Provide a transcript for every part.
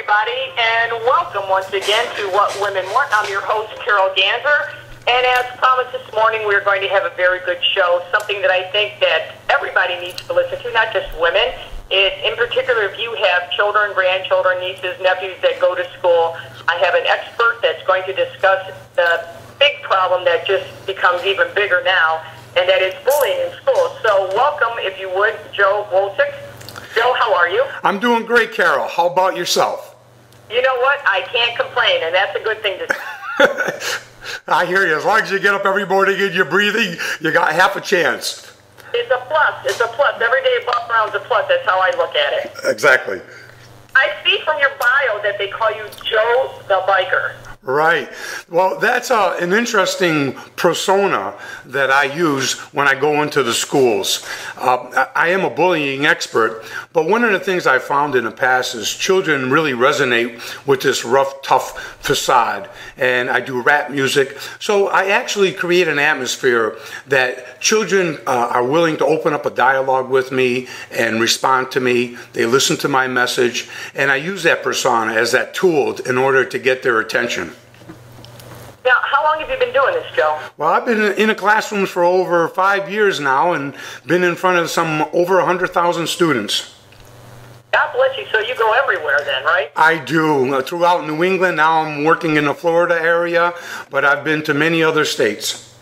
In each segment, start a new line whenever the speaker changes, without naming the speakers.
everybody, and welcome once again to What Women Want. I'm your host, Carol Ganse, and as promised this morning, we're going to have a very good show, something that I think that everybody needs to listen to, not just women. In particular, if you have children, grandchildren, nieces, nephews that go to school, I have an expert that's going to discuss the big problem that just becomes even bigger now, and that is bullying in school. So welcome, if you would, Joe Wojcik. Joe, how are you?
I'm doing great, Carol. How about yourself?
You know what? I can't complain, and that's a good thing to say.
I hear you. As long as you get up every morning and you're breathing, you got half a chance.
It's a plus. It's a plus. Every day above ground's a plus. That's how I look at it.
Exactly.
I see from your bio that they call you Joe the Biker.
Right. Well, that's an interesting persona that I use when I go into the schools. I am a bullying expert, but one of the things I found in the past is children really resonate with this rough, tough facade, and I do rap music. So I actually create an atmosphere that children are willing to open up a dialogue with me and respond to me. They listen to my message, and I use that persona as that tool in order to get their attention.
Now, how long have you been doing this, Joe?
Well, I've been in the classrooms for over 5 years now and been in front of some over 100,000 students.
God bless you. So you go everywhere then, right? I
do. Throughout New England. Now I'm working in the Florida area, but I've been to many other states.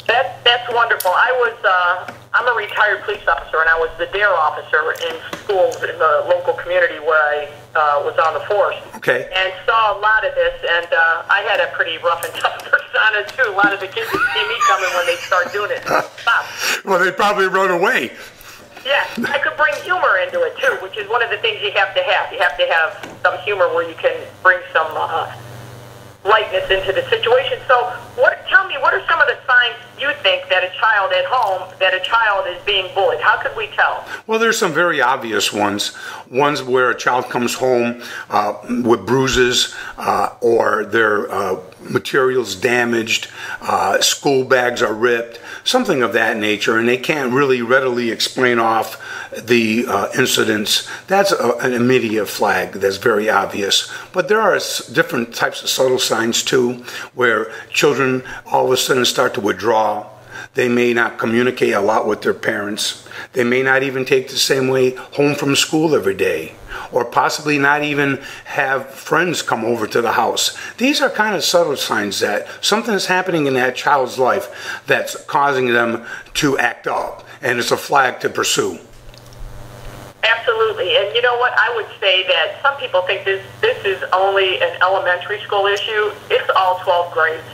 That's wonderful. I'm a retired police officer, and I was the DARE officer in schools in the local community where I was on the force.
Okay.
And saw a lot of this, and I had a pretty rough and tough persona too. A lot of the kids would see me coming when they start doing it. Stop.
Well, they probably run away.
Yeah, I could bring humor into it too, which is one of the things you have to have. You have to have some humor where you can bring some lightness into the situation. So tell me, what are some of the signs you think that a child at home, that a child is being bullied? How could we tell?
Well, there's some very obvious ones. Ones where a child comes home with bruises or their materials damaged, school bags are ripped, something of that nature, and they can't really readily explain off the incidents. That's an immediate flag that's very obvious. But there are different types of subtle signs too, where children all of a sudden start to withdraw. They may not communicate a lot with their parents. They may not even take the same way home from school every day, or possibly not even have friends come over to the house. These are kind of subtle signs that something is happening in that child's life that's causing them to act up, and it's a flag to pursue.
Absolutely. And you know what? I would say that some people think this is only an elementary school issue. It's all 12 grades.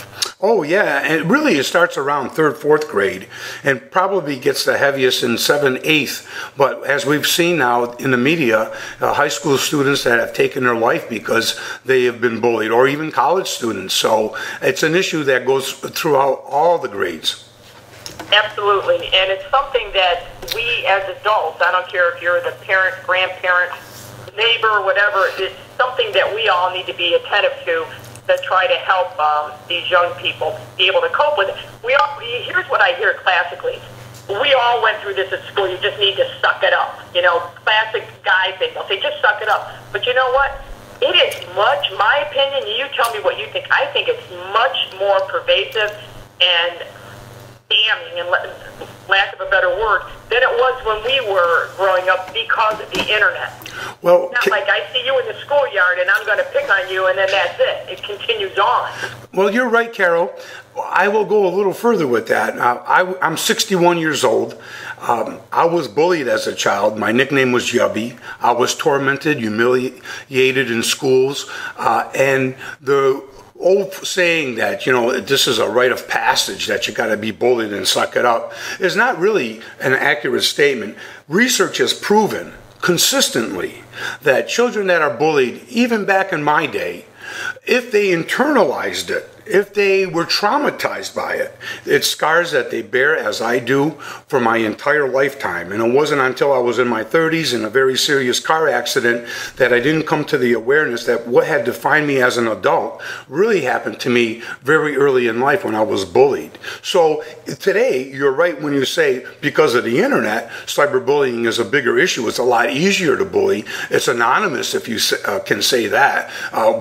Oh, yeah. And really it starts around 3rd, 4th grade and probably gets the heaviest in 7th, 8th. But as we've seen now in the media, high school students that have taken their life because they have been bullied, or even college students. So it's an issue that goes throughout all the grades.
Absolutely, and it's something that we as adults, I don't care if you're the parent, grandparent, neighbor, whatever, it's something that we all need to be attentive to try to help these young people be able to cope with it. Here's what I hear classically. We all went through this at school. You just need to suck it up. You know, classic guy thing. They'll say, just suck it up. But you know what? It is much, my opinion, you tell me what you think. I think it's much more pervasive and damning, and lack of a better word, than it was when we were growing up because of the internet.
Well,
it's not like I see you in the schoolyard and I'm going to pick on you and then that's it. It continues on.
Well, you're right, Carol. I will go a little further with that. I'm 61 years old. I was bullied as a child. My nickname was Yubbie. I was tormented, humiliated in schools, and the old saying that, you know, this is a rite of passage, that you got to be bullied and suck it up, is not really an accurate statement. Research has proven consistently that children that are bullied, even back in my day, if they internalized it if they were traumatized by it. It's scars that they bear, as I do, for my entire lifetime. And it wasn't until I was in my 30s in a very serious car accident that I didn't come to the awareness that what had defined me as an adult really happened to me very early in life when I was bullied. So today, you're right when you say because of the internet, cyberbullying is a bigger issue. It's a lot easier to bully. It's anonymous, if you can say that,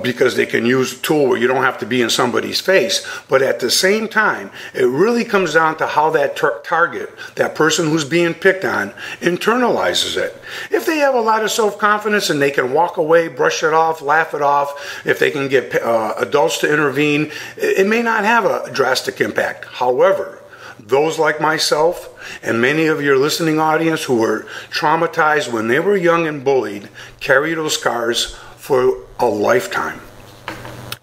because they can use a tool where you don't have to be in somebody's face. But at the same time, it really comes down to how that target, that person who's being picked on, internalizes it. If they have a lot of self-confidence and they can walk away, brush it off, laugh it off, if they can get adults to intervene, it may not have a drastic impact. However, those like myself and many of your listening audience who were traumatized when they were young and bullied carry those scars for a lifetime.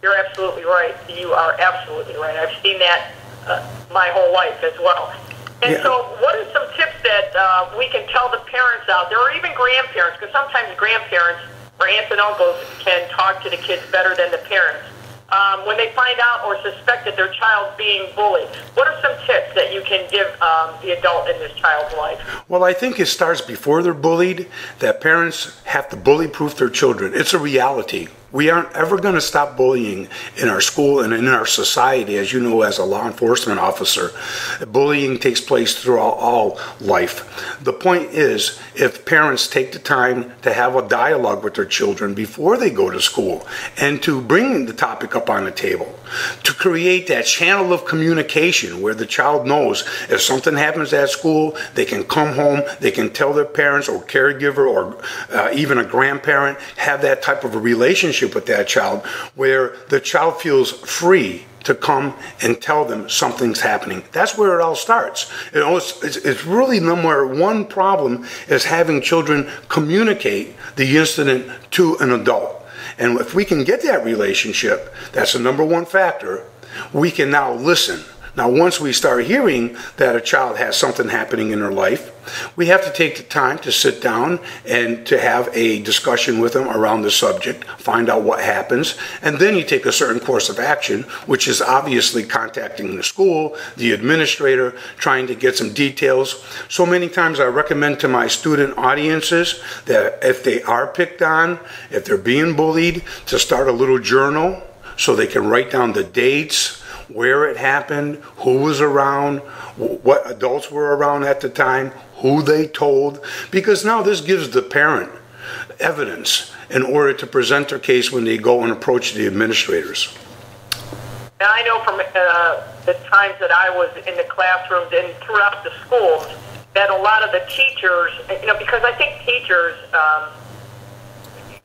You're absolutely right. You are absolutely right. I've seen that my whole life as well. And
Yeah.
so what are some tips that we can tell the parents out there, or even grandparents, because sometimes grandparents or aunts and uncles can talk to the kids better than the parents, when they find out or suspect that their child's being bullied? What are some tips that you can give the adult in this child's life?
Well, I think it starts before they're bullied, that parents have to bully-proof their children. It's a reality. We aren't ever going to stop bullying in our school and in our society. As you know, as a law enforcement officer, bullying takes place throughout all life. The point is, if parents take the time to have a dialogue with their children before they go to school and to bring the topic up on the table, to create that channel of communication where the child knows if something happens at school, they can come home, they can tell their parents or caregiver or even a grandparent, have that type of a relationship with that child where the child feels free to come and tell them something's happening. That's where it all starts. You know, it's really number one problem is having children communicate the incident to an adult. And if we can get that relationship, that's the number one factor, we can now listen. Now, once we start hearing that a child has something happening in their life, we have to take the time to sit down and to have a discussion with them around the subject, find out what happens, and then you take a certain course of action, which is obviously contacting the school, the administrator, trying to get some details. So many times I recommend to my student audiences that if they are picked on, if they're being bullied, to start a little journal so they can write down the dates, where it happened, who was around, what adults were around at the time, who they told, because now this gives the parent evidence in order to present their case when they go and approach the administrators.
Now, I know from the times that I was in the classrooms and throughout the schools that a lot of the teachers, because I think teachers,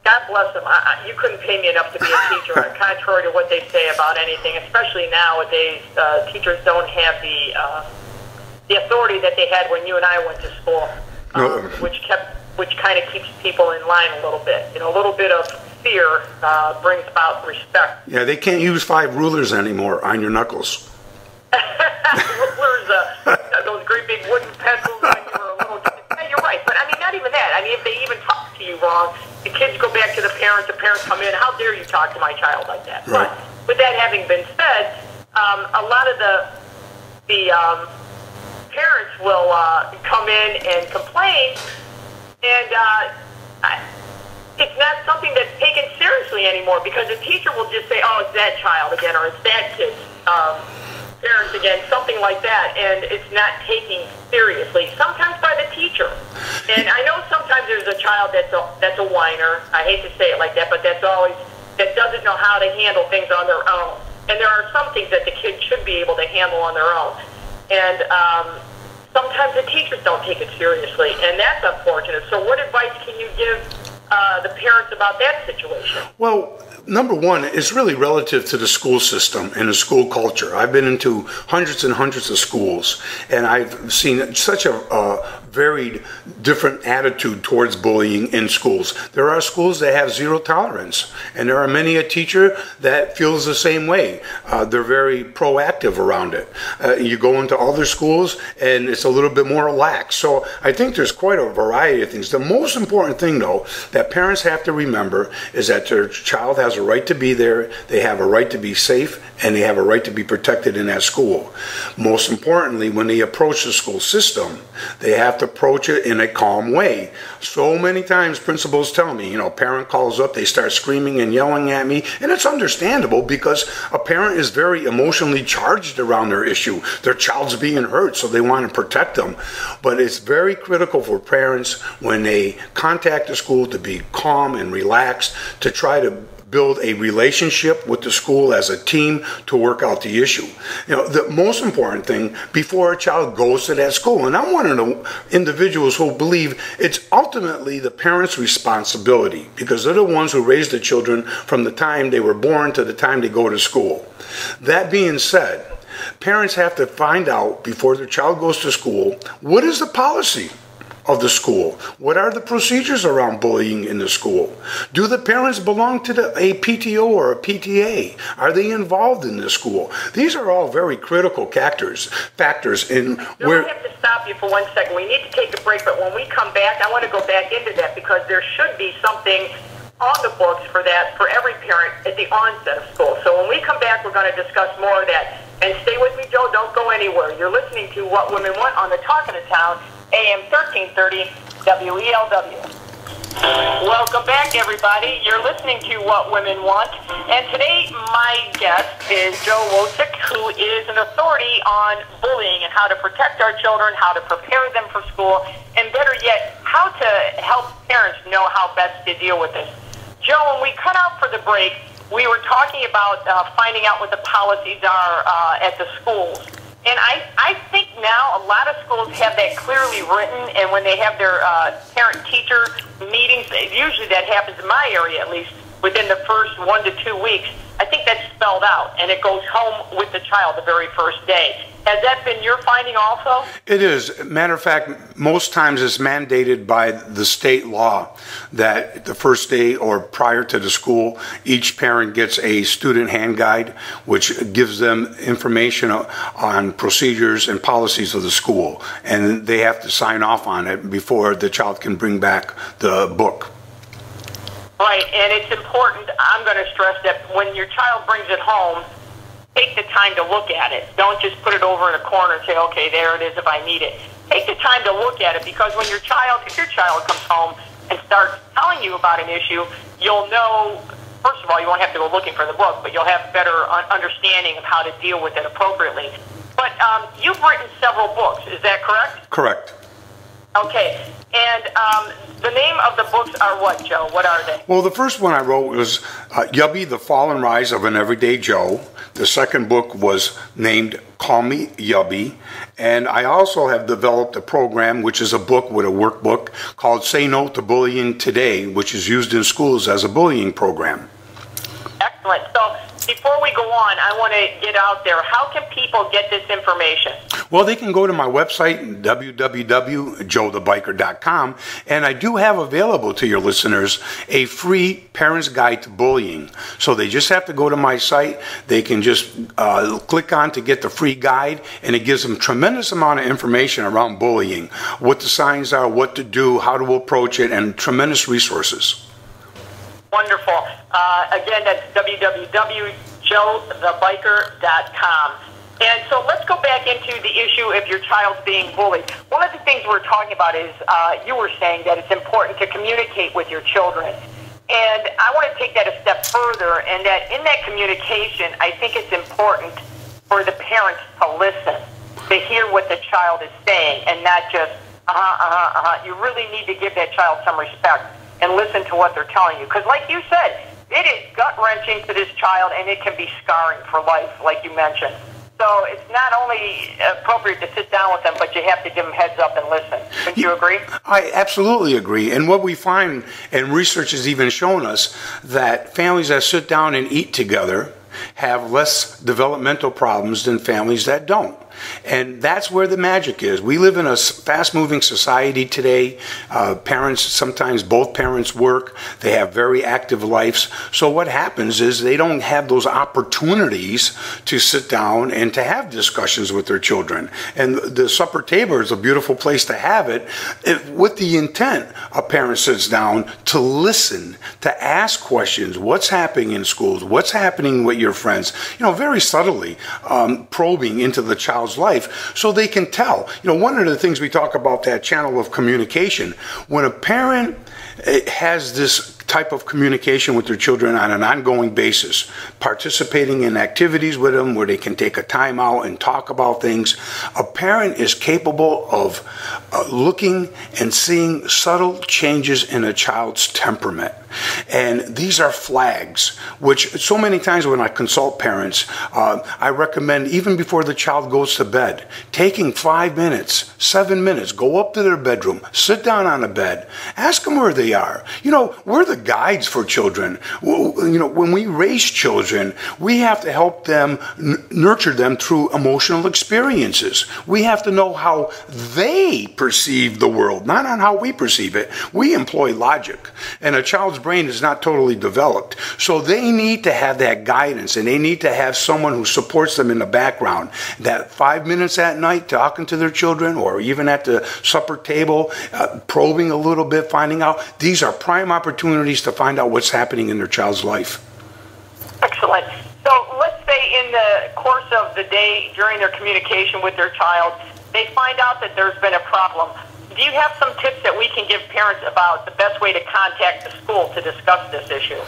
God bless them. You couldn't pay me enough to be a teacher, contrary to what they say about anything. Especially nowadays, teachers don't have the authority that they had when you and I went to school, which kind of keeps people in line a little bit. A little bit of fear brings about respect.
Yeah, they can't use 5 rulers anymore on your knuckles.
Rulers, those great big wooden pencils when you were a little kid. Yeah, you're right, but not even that. If they even talk to you wrong, the kids go back to the parents come in, how dare you talk to my child like that?
Right.
But with that having been said, a lot of the parents will come in and complain, and it's not something that's taken seriously anymore, because the teacher will just say, oh, it's that child again, or it's that kid's parents again, something like that, and it's not taken seriously, sometimes by the teacher. And I know sometimes there's a child that's a whiner. I hate to say it like that, but that doesn't know how to handle things on their own. And there are some things that the kids should be able to handle on their own. And sometimes the teachers don't take it seriously, and that's unfortunate. So what advice can you give the parents about that situation?
Well, number one, it's really relative to the school system and the school culture. I've been into hundreds and hundreds of schools, and I've seen such a varied, different attitude towards bullying in schools. There are schools that have zero tolerance, and there are many a teacher that feels the same way. They're very proactive around it. You go into other schools, and it's a little bit more lax. So I think there's quite a variety of things. The most important thing, though, that parents have to remember is that their child has has a right to be there, they have a right to be safe, and they have a right to be protected in that school. Most importantly, when they approach the school system, they have to approach it in a calm way. So many times principals tell me, a parent calls up, they start screaming and yelling at me, and it's understandable because a parent is very emotionally charged around their issue. Their child's being hurt, so they want to protect them. But it's very critical for parents when they contact the school to be calm and relaxed, to try to build a relationship with the school as a team to work out the issue. The most important thing before a child goes to that school, and I'm one of the individuals who believe it's ultimately the parents' responsibility because they're the ones who raise the children from the time they were born to the time they go to school. That being said, parents have to find out before their child goes to school, what is the policy of the school? What are the procedures around bullying in the school? Do the parents belong to a PTO or a PTA? Are they involved in the school? These are all very critical factors in where...
I have to stop you for 1 second. We need to take a break, but when we come back, I want to go back into that because there should be something on the books for that for every parent at the onset of school. So when we come back, we're going to discuss more of that. And stay with me, Joe. Don't go anywhere. You're listening to What Women Want on the Talking of Town, AM 1330 WELW. Welcome back, everybody. You're listening to What Women Want. And today, my guest is Joe Wojcik, who is an authority on bullying and how to protect our children, how to prepare them for school, and better yet, how to help parents know how best to deal with this. Joe, when we cut out for the break, we were talking about finding out what the policies are at the schools. And I think now a lot of schools have that clearly written, and when they have their parent-teacher meetings, usually that happens in my area at least, within the first 1 to 2 weeks, I think that's spelled out, and it goes home with the child the very first day. Has that been your finding also?
It is. Matter of fact, most times it's mandated by the state law that the first day or prior to the school, each parent gets a student hand guide, which gives them information on procedures and policies of the school. And they have to sign off on it before the child can bring back the book.
Right, and it's important, I'm going to stress that when your child brings it home, take the time to look at it. Don't just put it over in a corner and say, okay, there it is if I need it. Take the time to look at it because when if your child comes home and starts telling you about an issue, you'll know, first of all, you won't have to go looking for the book, but you'll have better understanding of how to deal with it appropriately. But you've written several books, is that correct?
Correct.
Okay, and the name of the books are what, Joe? What are they?
Well, the first one I wrote was Yubbie, The Fall and Rise of an Everyday Joe. The second book was named Call Me Yubbie. And I also have developed a program, which is a book with a workbook called Say No to Bullying Today, which is used in schools as a bullying program.
Excellent. So before we go on, I want to get out there. How can people get this information?
Well, they can go to my website, www.joethebiker.com, and I do have available to your listeners a free parent's guide to bullying. So they just have to go to my site. They can just click on to get the free guide, and it gives them a tremendous amount of information around bullying, what the signs are, what to do, how to approach it, and tremendous resources.
Wonderful. Again, that's www.joethebiker.com. And so let's go back into the issue of your child's being bullied. One of the things we're talking about is you were saying that it's important to communicate with your children. And I want to take that a step further, and that in that communication, I think it's important for the parents to listen, to hear what the child is saying, and not just, You really need to give that child some respect and listen to what they're telling you. Because like you said, it is gut-wrenching to this child, and it can be scarring for life, like you mentioned. So it's not only appropriate to sit down with them, but you have to give them heads up and listen. Don't you agree?
I absolutely agree. And what we find, and research has even shown us, that families that sit down and eat together have less developmental problems than families that don't. And that's where the magic is. We live in a fast-moving society today. Parents, sometimes both parents work. They have very active lives. So what happens is they don't have those opportunities to sit down and to have discussions with their children. And the supper table is a beautiful place to have it with the intent a parent sits down to listen, to ask questions. What's happening in schools? What's happening with your friends? Very subtly probing into the child's life so they can tell. One of the things we talk about, that channel of communication, when a parent has this type of communication with their children on an ongoing basis, participating in activities with them where they can take a time out and talk about things, a parent is capable of looking and seeing subtle changes in a child's temperament. And these are flags, which so many times when I consult parents, I recommend even before the child goes to bed, taking 5 minutes, 7 minutes, go up to their bedroom, sit down on a bed, ask them where they are. We're the guides for children. When we raise children, we have to help them, nurture them through emotional experiences. We have to know how they perceive the world, not on how we perceive it. We employ logic, and a child's brain is not totally developed. So they need to have that guidance, and they need to have someone who supports them in the background. That 5 minutes at night talking to their children, or even at the supper table, probing a little bit, finding out. These are prime opportunities to find out what's happening in their child's life.
Excellent. So let's say in the course of the day, during their communication with their child, they find out that there's been a problem. Do you have some tips that we can give parents about the best way to contact the school to discuss this issue?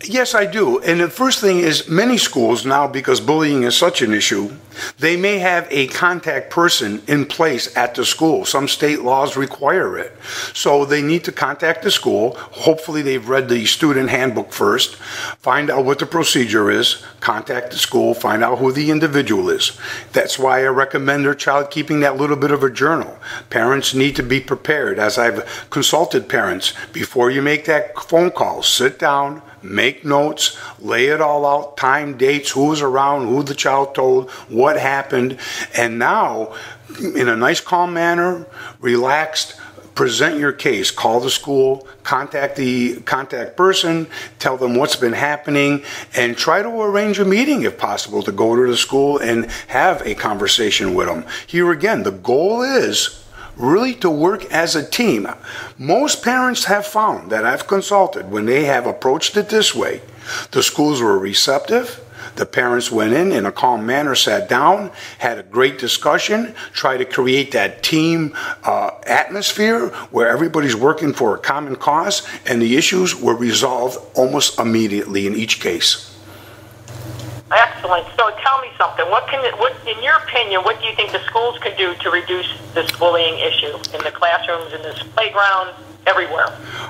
Yes, I do. And the first thing is, many schools now, because bullying is such an issue, they may have a contact person in place at the school. Some state laws require it. So they need to contact the school. Hopefully they've read the student handbook first, find out what the procedure is, contact the school, find out who the individual is. That's why I recommend their child keeping that little bit of a journal. Parents need to be prepared. As I've consulted parents, before you make that phone call, sit down, make notes, lay it all out, time, dates, who was around, who the child told, what happened, and now, in a nice, calm manner, relaxed, present your case. Call the school, contact the contact person, tell them what's been happening, and try to arrange a meeting if possible to go to the school and have a conversation with them. Here again, the goal is really to work as a team. Most parents have found that I've consulted, when they have approached it this way, the schools were receptive. The parents went in a calm manner, sat down, had a great discussion, tried to create that team atmosphere where everybody's working for a common cause, and the issues were resolved almost immediately in each case.
Excellent. So tell me something. What, in your opinion, what do you think the schools can do to reduce this bullying issue in the classrooms, in the playground, everywhere?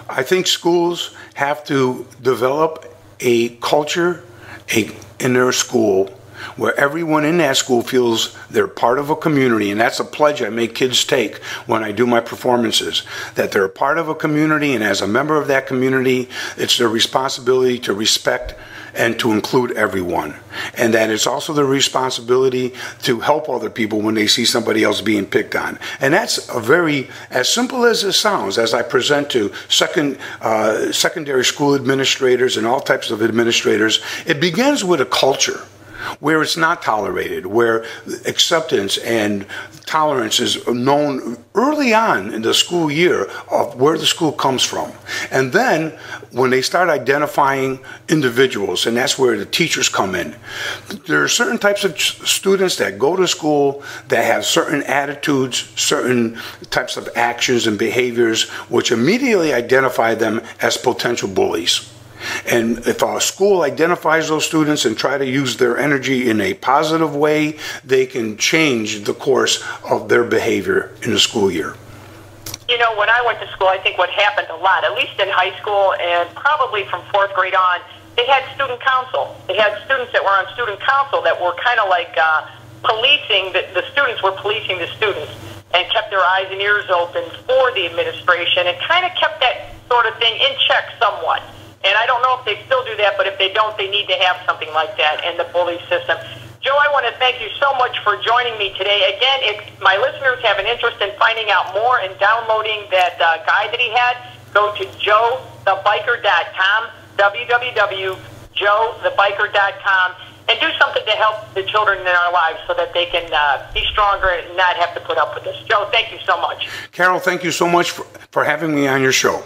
I think schools have to develop a culture in their school where everyone in that school feels they're part of a community, and that's a pledge I make kids take when I do my performances, that they're part of a community, and as a member of that community, it's their responsibility to respect and to include everyone. And that it's also their responsibility to help other people when they see somebody else being picked on. And that's a very, as simple as it sounds, as I present to secondary school administrators and all types of administrators, it begins with a culture where it's not tolerated, where acceptance and tolerance is known early on in the school year of where the school comes from. And then when they start identifying individuals, and that's where the teachers come in, there are certain types of students that go to school that have certain attitudes, certain types of actions and behaviors, which immediately identify them as potential bullies. And if a school identifies those students and try to use their energy in a positive way, they can change the course of their behavior in the school year.
You know, when I went to school, I think what happened a lot, at least in high school and probably from 4th grade on, they had student council. They had students that were on student council that were kind of like policing, the students were policing the students and kept their eyes and ears open for the administration and kind of kept that sort of thing in check somewhat. And I don't know if they still do that, but if they don't, they need to have something like that in the bully system. Joe, I want to thank you so much for joining me today. Again, if my listeners have an interest in finding out more and downloading that guide that he had, go to joethebiker.com, www.joethebiker.com, and do something to help the children in our lives so that they can be stronger and not have to put up with this. Joe, thank you so much.
Carol, thank you so much for having me on your show.